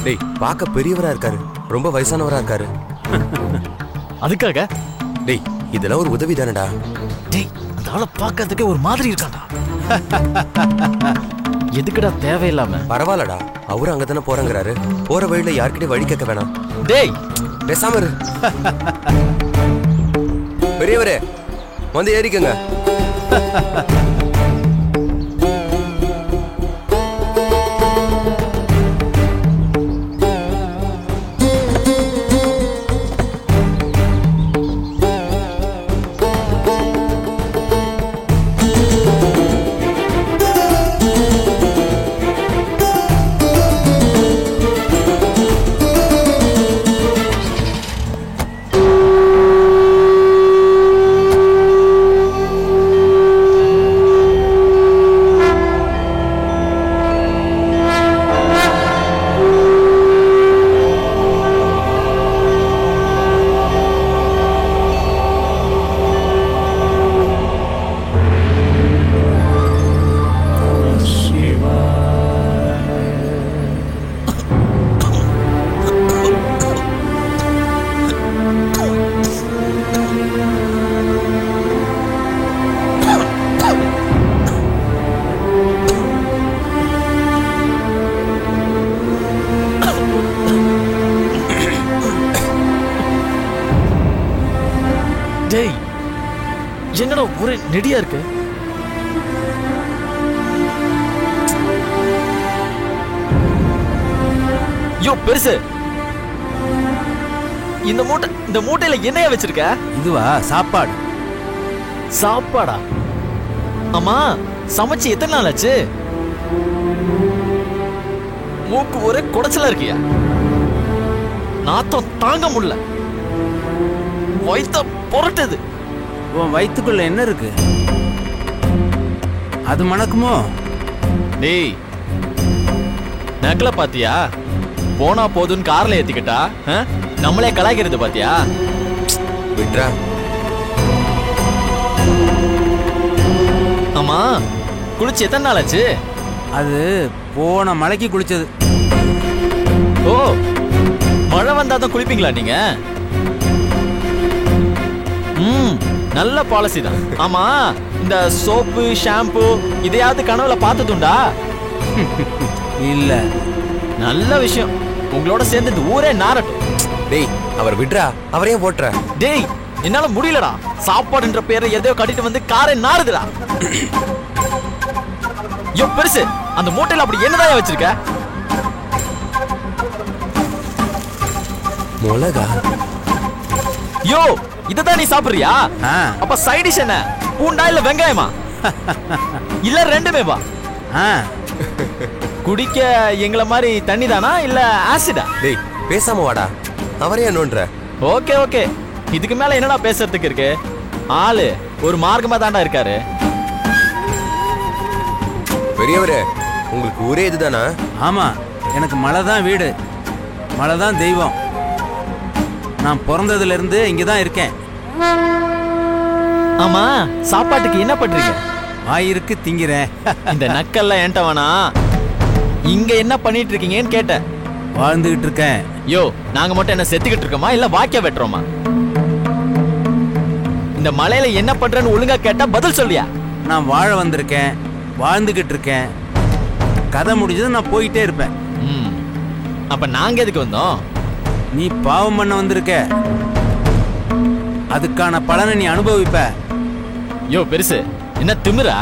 டேய் பார்க்க பெரியவரா இருக்காரு, ரொம்ப வயசானவரா இருக்காரு. அதுக்காக டேய் இதெல்லாம் ஒரு உதவி தானடா. டேய் அந்த ஆளை பார்க்கறதுக்கே ஒரு மாதிரி இருக்கான்டா. எதுக்குடா தேவையில்லாம? பரவாயில்லடா, அவரும் அங்கதானே போறங்கிறாரு. போற வழியில யார்கிட்டயும் வழி கேட்க வேணாம். டேய் பேசாம இரு. பெரியவரே வந்து ஏறிக்கங்க. டேய் என்னடா ஒரே நெடியா இருக்கு? யோ பெருசு, இந்த மூட்டையில என்னையா வச்சிருக்க? இதுவா சாப்பாடு? சாப்பாடா? ஆமா சமைச்சு எத்தனை நாள் ஆச்சு? மூக்கு ஒரே குடைச்சலா இருக்கியா? நாத்தம் தாங்க முடியல, வயித்த புரட்டுது. உன் வயிற்றுக்குள்ள என்ன இருக்கு? அது மணக்குமோ? டேய் நக்கல பாத்தியா? போனா போதுன்னு கார்ல ஏத்திக்கிட்டா நம்மளே கலாய்க்கிறது பாத்தியா? விட்ரா. ஆமா குளிச்சு எத்தனை நாள் ஆச்சு? அது போன மலைக்கு குளிச்சது. ஓ மழை வந்தாதான் குளிப்பீங்களா நீங்க? நல்ல பாலிசி தான். ஆமா இந்த சோப்பு ஷாம்பு இதையாவது கனவுல பார்த்ததுண்டா? இல்ல. நல்ல விஷயம், உங்களோட சேர்ந்து இந்த ஊரே நாரட்டும். டேய் அவர் விட்ரா, அவரையும் போட்டுற. டேய் என்னால முடியலடா, சாப்பாடுன்ற பேரை எதையோ கட்டிட்டு வந்து காரை நாறுதுடா. யோ பெருசு, அந்த மூட்டையில அப்படி என்னதான் வச்சிருக்க? மிளகா. யோ இததான் நீ சாப்பிடுறியா? அப்ப சைட் டிஷ் என்ன? பூண்டா இல்ல வெங்காயமா? இல்ல ரெண்டுமே வா. குடிக்க எங்களை மாதிரி தண்ணி தானா இல்ல ஆசிடா? டேய் பேசாம வாடா, அவரே என்னன்ற. ஓகே ஓகே, இதுக்கு மேல என்னடா பேசுறதுக்கு இருக்கு? ஆளு ஒரு மார்க்கமா தாண்டா இருக்காரு. பெரியவரே உங்களுக்கு ஊரே இதுதானா? ஆமா, எனக்கு மலை தான் வீடு, மலை தான் தெய்வம். நான் பிறந்ததுல இருந்து இங்கதான் இருக்கேன். ஆமா சாப்பாட்டுக்கு என்ன பண்றீங்க? வாயிருக்கு திங்கிறேன். இந்த நக்கல்ல ஏன்ட்ட வேணா, இங்க என்ன பண்ணிட்டு இருக்கீங்கன்னு கேட்டேன். வாழ்ந்துகிட்டு இருக்கேன். யோ நாங்க மட்டும் என்ன செத்துக்கிட்டு இருக்கோமா இல்ல வாக்கிய வெட்டுறோமா? இந்த மலையில என்ன பண்றேன்னு ஒழுங்கா கேட்டா பதில் சொல்லியா? நான் வாழ வந்திருக்கேன், வாழ்ந்துகிட்டு இருக்கேன். கதை முடிஞ்சது நான் போயிட்டே இருப்பேன். அப்ப நாங்க எதுக்கு வந்தோம்? நீ பாவம் பண்ண வந்திருக்க, அதுக்கான பலனை நீ அனுபவிப்ப. யோ பெருசு, என்ன திமிரா?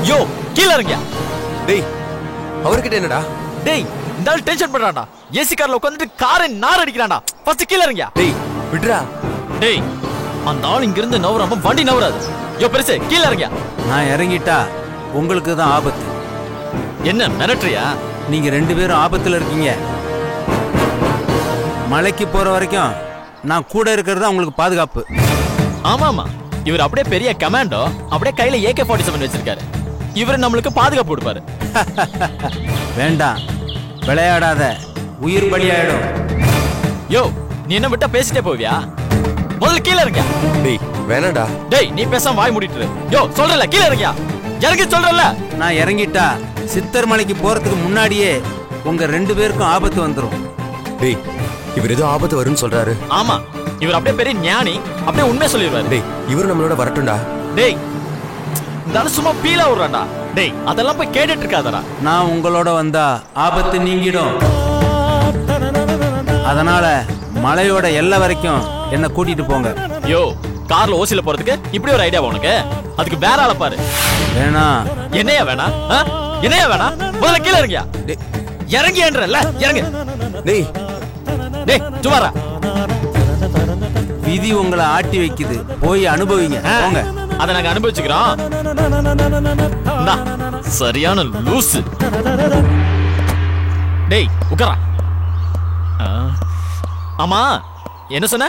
யோ கீழ இறங்கியா. டேய் அவர்கிட்ட என்னடா? டேய் இந்த ஆள் டென்ஷன் பண்றான்டா. ஏசி கார்ல உட்கார்ந்துட்டு காரை நார் அடிக்கிறான்டா. ஃபர்ஸ்ட் கீழ இறங்கியா. டேய் விட்ரா. டேய் அந்த ஆள் இங்க இருந்து நவராம வண்டி நவராது. யோ பெருசு கீழ இறங்கியா. நான் இறங்கிட்டா உங்களுக்கு தான் ஆபத்து. என்ன மிரட்டுறியா? நீங்க 2 பேரும் ஆபத்துல இருக்கீங்க. மலைக்கு போற வரைக்கும் நான் கூட இருக்கிறது உங்களுக்கு பாதுகாப்பு. ஆமாமா, இவர் அப்படியே பெரிய கமாண்டோ, அப்படியே கையில AK-47 வச்சிருக்காரு. இவர் நம்மளுக்கு பாதுகாப்பு கொடுப்பாரு. வேண்டாம், விளையாடாத, உயிர் பலியாயிடும். யோ நீ நீ என்ன விட்டா பேசிட்டே போவியா? முதல்ல கீழே இருக்கியா? டேய் வேணாடா. டேய் நீ பேசாம வாய் மூடிட்டு. யோ சொல்றல கீழே இருக்கியா? இறங்கி சொல்றல. நான் இறங்கிட்டா சித்தர் மலைக்கு போறதுக்கு முன்னாடியே உங்க 2 பேருக்கும் ஆபத்து வந்துரும். டேய் இவர் ஏதோ ஆபத்து வரும்னு சொல்றாரு. ஆமா இவர் அப்படியே பெரிய ஞானி, அப்படியே உண்மை சொல்லிடுவாரு. டேய் இவர் நம்மளோட வரட்டும்டா. டேய் இந்த ஆளு சும்மா பீலா விடுறான்டா. டேய் அதெல்லாம் போய் கேட்டுட்டு இருக்காதடா. நான் உங்களோட வந்தா ஆபத்து நீங்கிடும். அதனால மலையோட எல்லை வரைக்கும் என்ன கூட்டிட்டு போங்க. யோ கார்ல ஓசில போறதுக்கு இப்படி ஒரு ஐடியா உனக்கு? அதுக்கு வேற ஆளை பாரு. வேணா. என்னையா வேணா? என்னையா வேணா? முதல்ல கீழே இருக்கியா? இறங்கியன்றல இறங்கு. டேய் டேய் சுமாரா. விதி உங்களை ஆட்டி வைக்குது, போய் அனுபவிங்க. போங்க. அதை நாங்க அனுபவிச்சுக்கிறோம். சரியான லூசு. டேய் உட்காரா. ஆமா என்ன சொன்ன?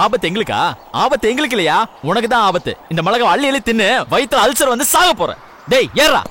ஆபத்து எங்களுக்கா? ஆபத்து எங்களுக்கு இல்லையா, உனக்கு தான் ஆபத்து. இந்த மிளகா அள்ளி அள்ளி தின்னு வயித்துல அல்சர் வந்து சாக போற. டேய் ஏறா.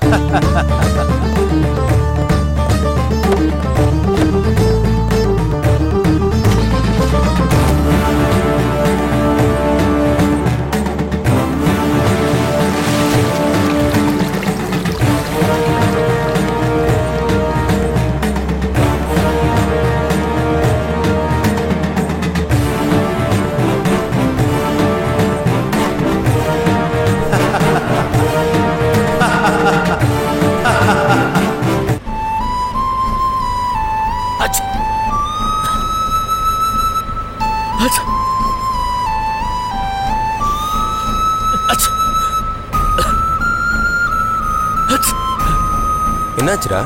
என்னாச்சுடா?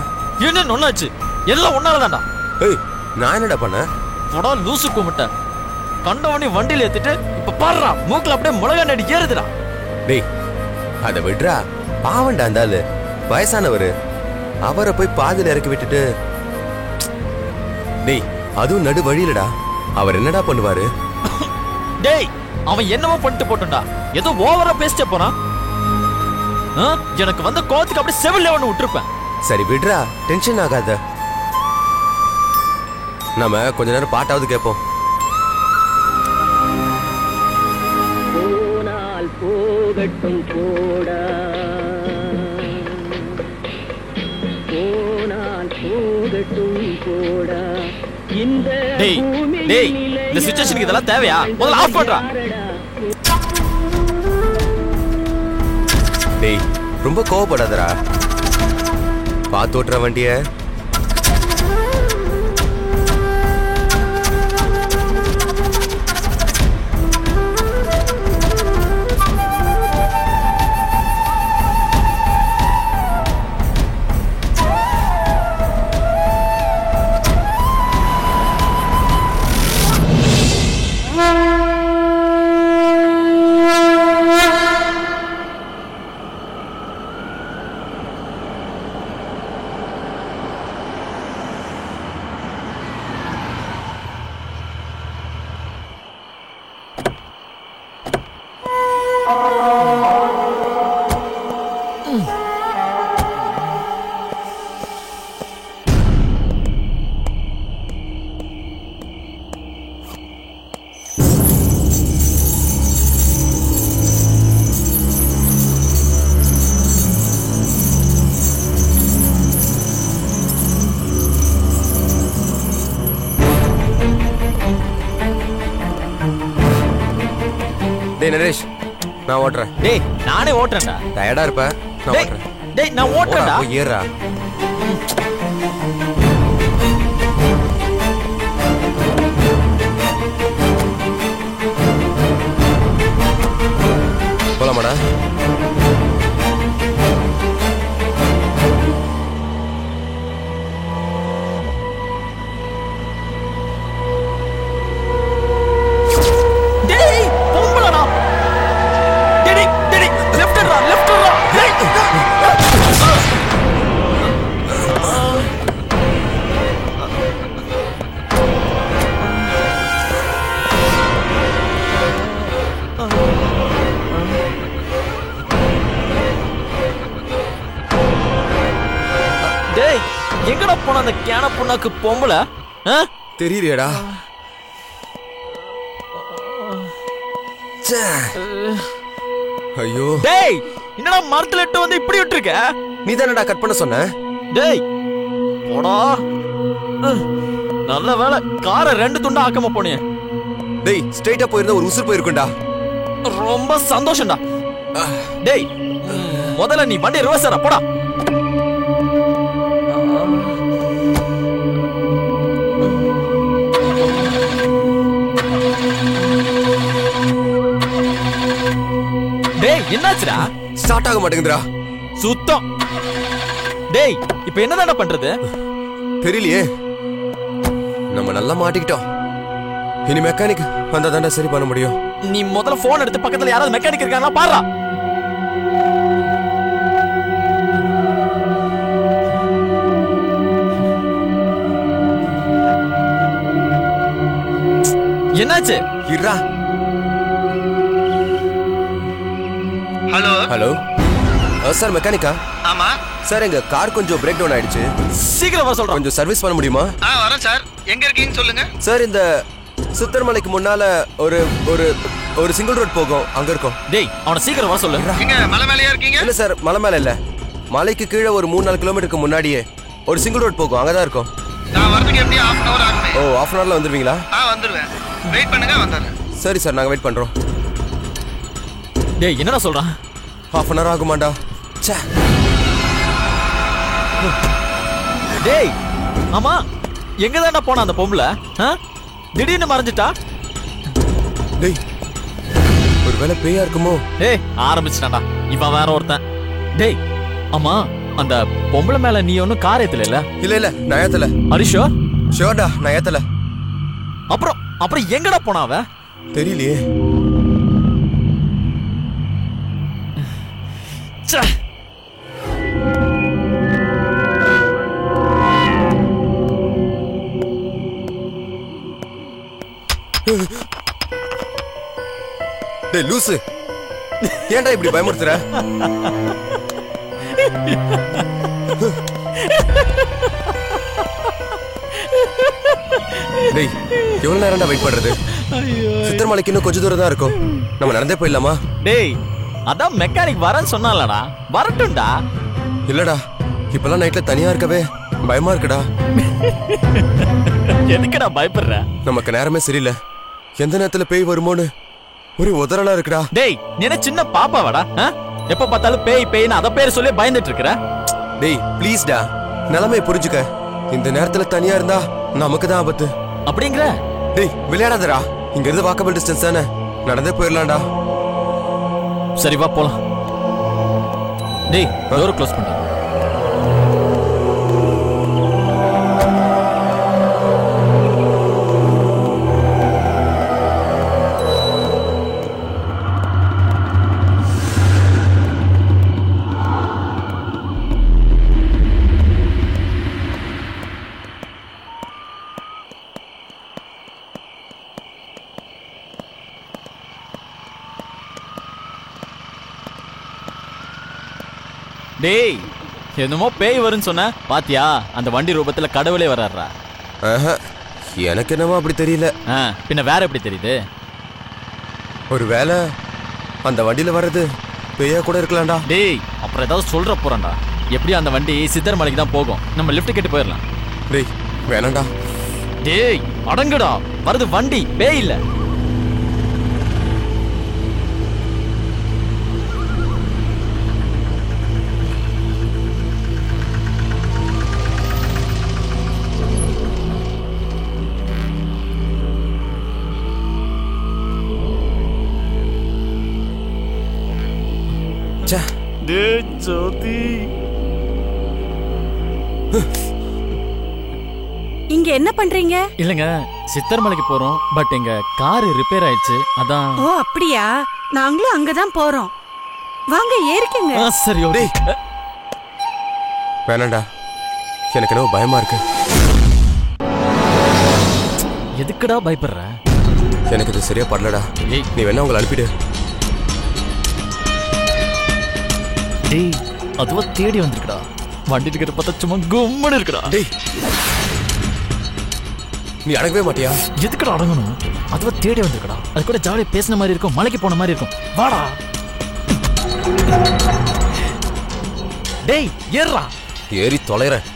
என்ன ஒண்ணாச்சு? எல்லாம் ஒன்னாலதான்டா. ஏய் நான் என்னடா பண்ண? போடா லூசு கும்பிட்ட. கண்டவனி வண்டியில ஏத்திட்டு இப்ப பாடுறா மூக்குல அப்படியே மிளகா நடி ஏறுதுடா. டேய் அத விடுறா, பாவண்டா அந்த ஆளு, வயசானவரு. அவரை போய் பாதியில இறக்கி விட்டுட்டு. டேய் அதுவும் நடு வழியிலடா, அவர் என்னடா பண்ணுவாரு? டேய் அவன் என்னவோ பண்ணிட்டு போட்டா, ஏதோ ஓவரா பேசிட்டே போறான். எனக்கு வந்த கோவத்துக்கு அப்படியே செவில ஒண்ணு விட்டுருப்பேன். சரி விடுறா, டென்ஷன் ஆகாத. நாம கொஞ்ச நேரம் பாட்டாவது கேட்போம். போனால் போகட்டும் போடா, போனால் போகட்டும் போடா. இந்த டேய் டேய் இந்த சிச்சுவேஷனுக்கு இதெல்லாம் தேவையா? முதல்ல ஆஃப் பண்றா. டேய் ரொம்ப கோவப்படாதடா, பார்த்து ஓட்டுற வண்டிய. டேய் நரேஷ், நான் ஓட்டுறேன். டேய் நானே ஓட்டுறேன்டா. டயர்டா இருப்ப, நான் ஓட்டுறேன். டேய் நான் ஓட்டுறேன்டா. போய் ஏறா. போலாமாடா? எங்கடா போன அந்த கேன பொண்ணாக்கு பொம்பளை? தெரியலையடா. ச்சே. ஐயோ டேய் என்னடா மரத்துல இட்டு வந்து இப்படி விட்டுருக்க? நீ தானடா கட் பண்ண சொன்ன. டேய் போடா. நல்ல வேளை காரை 2 துண்டா ஆக்காம போனியே. டேய் ஸ்ட்ரைட்டா போயிருந்தா ஒரு உசுர் போயிருக்கும்டா. ரொம்ப சந்தோஷம்டா. டேய் முதல்ல நீ வண்டி ரிவர்ஸ் போடா. டேய் என்னாச்சுடா? ஸ்டார்ட் ஆக மாட்டேங்குதுடா. சுத்தம். டேய் இப்போ என்னடா பண்றது? தெரியலையே. நம்ம நல்லா மாட்டிக்கிட்டோம். இனி மெக்கானிக் வந்தா தாண்டா சரி பண்ண முடியும். நீ முதல்ல போன் எடுத்து பக்கத்துல யாராவது மெக்கானிக் இருக்காங்களா பாருடா. என்னாச்சு? இருடா. ஹலோ ஹலோ சார், மெக்கானிக்கா? ஆமா சார், எங்க கார் கொஞ்சம் பிரேக் டவுன் ஆயிடுச்சு. சீக்கிரம் வர சொல்றேன். கொஞ்சம் சர்வீஸ் பண்ண முடியுமா? வரேன் சார். எங்க இருக்கீங்கன்னு சொல்லுங்க. சார், இந்த சித்தர்மலைக்கு முன்னால ஒரு ஒரு ஒரு சிங்கிள் ரோட் போகும், அங்க இருக்கோம். டேய் அவனை சீக்கிரம் வர சொல்லு. எங்க மலை மேலயா இருக்கீங்க? இல்ல சார், மலை மேல இல்ல, மலைக்கு கீழே ஒரு 3-4 கிலோமீட்டருக்கு முன்னாடியே ஒரு சிங்கிள் ரோட் போகும், அங்கதான் இருக்கோம். நான் வரதுக்கு எப்படி half an hour ஆகுமே? ஓ, half an hourல வந்துருவீங்களா? வந்துருவேன். வெயிட் பண்ணுங்க, வந்துறேன். சரி சார், நாங்க வெயிட் பண்றோம். டேய் என்னடா சொல்றான்? half an hour ஆகுமாண்டா? ச்சே. டேய் ஆமா எங்க தான்டா போனா அந்த பொம்பளை? திடீர்னு மறைஞ்சிட்டா. டேய் ஒருவேளை பேயா இருக்குமோ? டேய் ஆரம்பிச்சிட்டான்டா இவன் வேற ஒருத்தன். டேய் ஆமா அந்த பொம்பளை மேல நீ ஒன்னும் கார் ஏத்தல? இல்ல இல்ல, நான் ஏத்தல. ஹரிஷோ? ஷோர்டா, நான் ஏத்தல. அப்புறம் எங்கடா போனா அவ? தெரியலையே. ச்சே. டேய் லூசு, ஏன்டா இப்படி பயமுறுத்துற? டேய் எவ்வளவு நேரம்டா வெயிட் பண்றது? சித்தர்மலைக்கு இன்னும் கொஞ்சம் தூரம் தான் இருக்கும், நம்ம நடந்தே போயிடலாமா? டேய் அதான் மெக்கானிக் வரேன்னு சொன்னாலடா, வரட்டும்டா. இல்லடா, இப்பெல்லாம் நைட்ல தனியா இருக்கவே பயமா இருக்குடா. எதுக்குடா பயப்படுற? நமக்கு நேரமே சரியில்லை, எந்த நேரத்துல பேய் வருமோன்னு ஒரு உதறலா இருக்குடா. டேய் நீ என்ன சின்ன பாப்பாவாடா? எப்ப பார்த்தாலும் பேய் பேய்னு அத பேர் சொல்லி பயந்துட்டு இருக்கற. டேய் ப்ளீஸ்டா, நிலைமையை புரிஞ்சுக்க. இந்த நேரத்துல தனியா இருந்தா நமக்கு தான் ஆபத்து. அப்படிங்கற? டேய் விளையாடாதடா, இங்க இருந்து வாக்கபிள் டிஸ்டன்ஸ் தானே, நடந்தே போயிடலாம்டா. சரி வா போலாம். டேய் டோர் க்ளோஸ் பண்ணு. டேய் என்னமோ பேய் வரும்னு சொன்ன, பாத்தியா அந்த வண்டி ரூபத்துல கடவுளே வர்றாரா? எனக்கு என்னமோ அப்படி தெரியல. பின்ன வேற எப்படி தெரியுது? ஒருவேளை அந்த வண்டியில வர்றது பேயா கூட இருக்கலாம்டா. டேய் அப்புறம் ஏதாவது சொல்ற போறான்டா. எப்படியும் அந்த வண்டி சித்தர் மலைக்கு தான் போகும், நம்ம லிஃப்ட் கேட்டு போயிடலாம். டேய் வேணாம்டா. டேய் அடங்குடா, வருது வண்டி, பேய் இல்ல. இங்க என்ன பண்றீங்க? இல்லங்க சித்தர் மலைக்கு போறோம், பட் எங்க கார் ரிப்பேர் ஆயிடுச்சு, அதான். ஓ அப்படியா, நாங்களும் அங்கதான் போறோம், வாங்க ஏறிக்கங்க. சரி டேய் வேணாம்டா, எனக்கு என்ன பயமா இருக்கு. எதுக்குடா பயப்படுற? எனக்கு இது சரியா படலடா. நீ வேணா உங்களை அனுப்பிடு. டேய் அதுவா தேடி வந்திருக்கடா, வண்டி டிக்கெட் பார்த்தா சும்மா கும்முன்னு இருக்குடா. டேய் நீ அடங்கவே மாட்டியா? எதுக்குடா அடங்கணும்? அதுவா தேடி வந்திருக்கடா. அது கூட ஜாலியா பேசின மாதிரி இருக்கும், மலைக்கு போன மாதிரி இருக்கும். வாடா. டேய் ஏறா. ஏறி தொலைறேன்.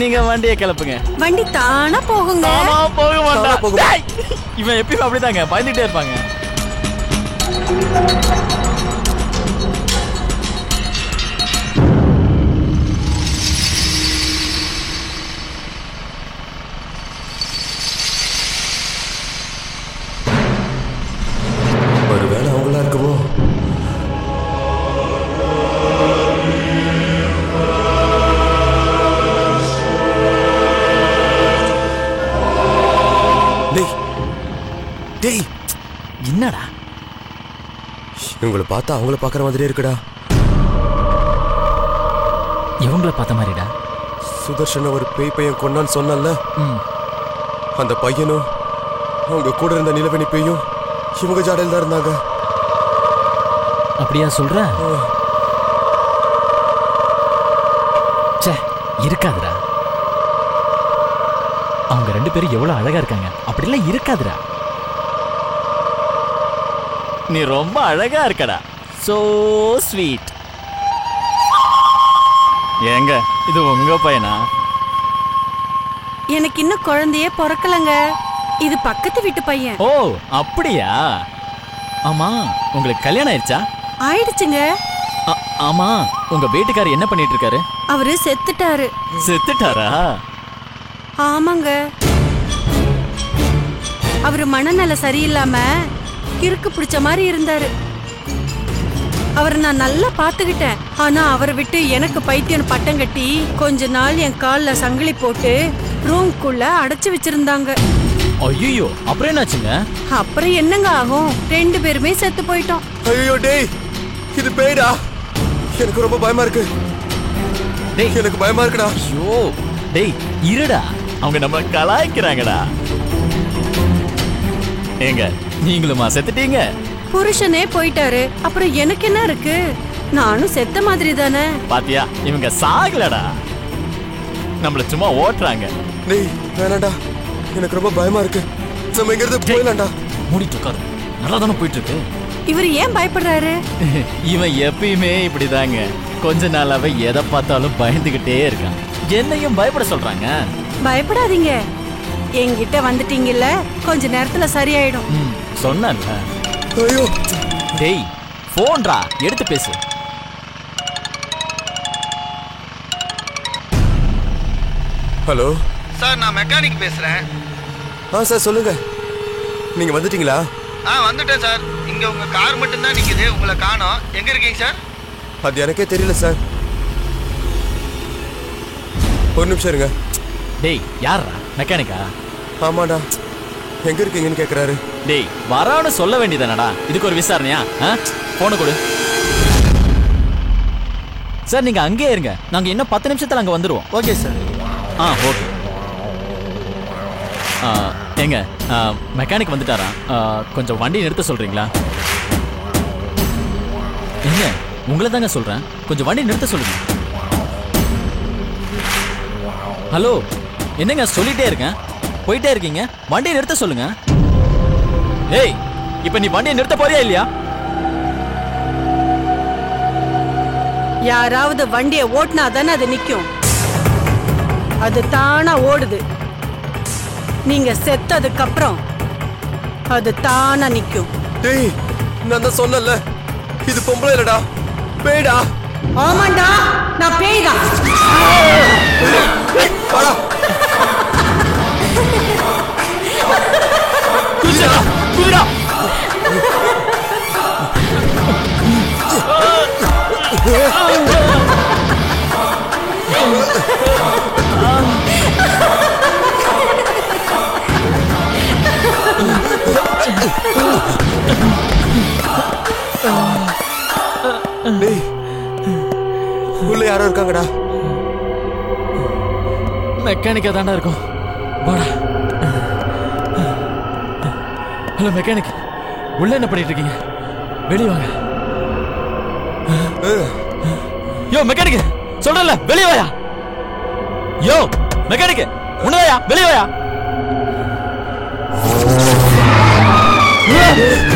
நீங்க வண்டியை கிளப்புங்க. வண்டி தானா போகுங்க. போக மாட்டா. இவன் எப்பயும் அப்படிதாங்க, பயந்துட்டே இருப்பாங்க. ஒருவேளை அவங்களா இருக்குமோ? டேய் என்னடா? இவங்களை பார்த்தா அவங்கள பார்க்குற மாதிரியே இருக்குடா. இவங்கள பார்த்த மாதிரிடா. சுதர்ஷன ஒரு பேய் பையன் கொண்டான்னு சொன்னல, அந்த பையனும் அவங்க கூட இருந்த நிலவணி பேயும் இவங்க ஜாடையில் தான் இருந்தாங்க. அப்படியா சொல்ற? இருக்காதுடா. அவங்க 2 பேரும் எவ்வளவு அழகா இருக்காங்க. அப்படிலாம் இருக்காதுடா. நீ ரொம்ப அழகா இருக்கடா. So sweet. ஏங்க இது உங்க பையனா? எனக்கு இன்னும் குழந்தையே பிறக்கலங்க. இது பக்கத்து வீட்டு பையன். ஓ அப்படியா? ஆமா, உங்களுக்கு கல்யாணம் ஆயிடுச்சா? ஆயிடுச்சுங்க. ஆமா, உங்க வீட்டுக்காரர் என்ன பண்ணிட்டு இருக்காரு? அவரு செத்துட்டாரு. செத்துட்டாரா? ஆமாங்க. அவரு மனநல சரியில்லாம கிறுக்கு பிடிச்ச மாதிரி இருந்தாரு. அவரை நான் நல்லா பாத்துக்கிட்டேன். ஆனா அவரை விட்டு எனக்கு பைத்தியம் பட்டம் கட்டி கொஞ்ச நாள் என் கால்ல சங்கிலி போட்டு ரூம்குள்ள அடைச்சு வச்சிருந்தாங்க. ஐயோ, அப்புறம் என்னாச்சுங்க? அப்புறம் என்னங்க ஆகும்? 2 பேருமே செத்து போயிட்டோம். ஐயோ டேய், இது பேய்டா. எனக்கு ரொம்ப பயமா இருக்கு. டேய் எனக்கு பயமா இருக்குடா. ஐயோ டேய் இருடா, அவங்க நம்ம கலாய்க்கிறாங்கடா. ஏங்க நீங்களுமா செத்துட்டீங்க? புருஷனே போயிட்டாரு, அப்புறம் எனக்கு என்ன இருக்கு? நானும் செத்த மாதிரி தானே. பாத்தியா, இவங்க சாகலடா, நம்மள சும்மா ஓட்டுறாங்க. டேய் வேணாண்டா, எனக்கு ரொம்ப பயமா இருக்கு. நம்ம இங்க இருந்து போயிடலாம்டா. மூடிட்டு உட்காரு, நல்லா தானே போயிட்டு இருக்கு. இவர் ஏன் பயப்படுறாரு? இவன் எப்பயுமே இப்படிதாங்க. கொஞ்ச நாளாவே எதை பார்த்தாலும் பயந்துகிட்டே இருக்கான். என்னையும் பயப்பட சொல்றாங்க. பயப்படாதீங்க, என்கிட்ட வந்துட்டீங்கல்ல, கொஞ்ச நேரத்துல சரியாயிடும். சொன்னல. ஐயோ டேய் போன்டா, எடுத்து பேசு. ஹலோ சார், நான் மெக்கானிக் பேசுறேன். சார் சொல்லுங்க. நீங்க வந்துட்டீங்களா? வந்துட்டேன் சார். இங்க உங்க கார் மட்டும் தான் நிக்குது, உங்களை காணோம். எங்க இருக்கீங்க சார்? அது எனக்கே தெரியல சார். ஒரு நிமிஷம் இருங்க. டேய் யாரா? மெக்கானிக்கா? ஆமாடா. எங்க இருக்கீங்கன்னு கேக்குறாரு. டேய் வரான்னு சொல்ல வேண்டியதானடா, இதுக்கு ஒரு விசாரணையா? போன கொடு. சார் நீங்க அங்கே இருங்க, நாங்க இன்னும் 10 நிமிஷத்துல அங்க வந்துருவோம். Okay sir. ஓகே. எங்க மெக்கானிக் வந்துட்டாரா? கொஞ்சம் வண்டி நிறுத்த சொல்றீங்களா? எங்க உங்களை தாங்க சொல்றேன், கொஞ்சம் வண்டி நிறுத்த சொல்லுங்க. ஹலோ, என்னங்க சொல்லிட்டே இருக்கேன், போயிட்டே இருக்கீங்க, வண்டியை நிறுத்த சொல்லுங்க. ஏய், இப்ப நீ வண்டியை நிறுத்த போறியா இல்லையா? யாராவது வண்டியை ஓட்டினா தானே அது நிக்கும். அது தானா ஓடுது. நீங்க செத்ததுக்கு அப்புறம் அது தானா நிக்கும். டேய், நான் தான் சொன்னல, இது பொம்பளை இல்லடா, பேய்டா. ஆமாண்டா, நான் பேய்தான். குதிரா குதிரா. டேய், உள்ள யாரோ இருக்காங்கடா. மெக்கானிக்கா தாண்டா இருக்கும். வாடா. ஹலோ மெக்கானிக், உள்ள என்ன பண்ணிட்டு இருக்கீங்க? வெளியே வாங்க. யோ மெக்கானிக், சொல்றல வெளியே வாயா. யோ மெக்கானிக், உன்னதாயா, வெளியே வாயா. ஏய்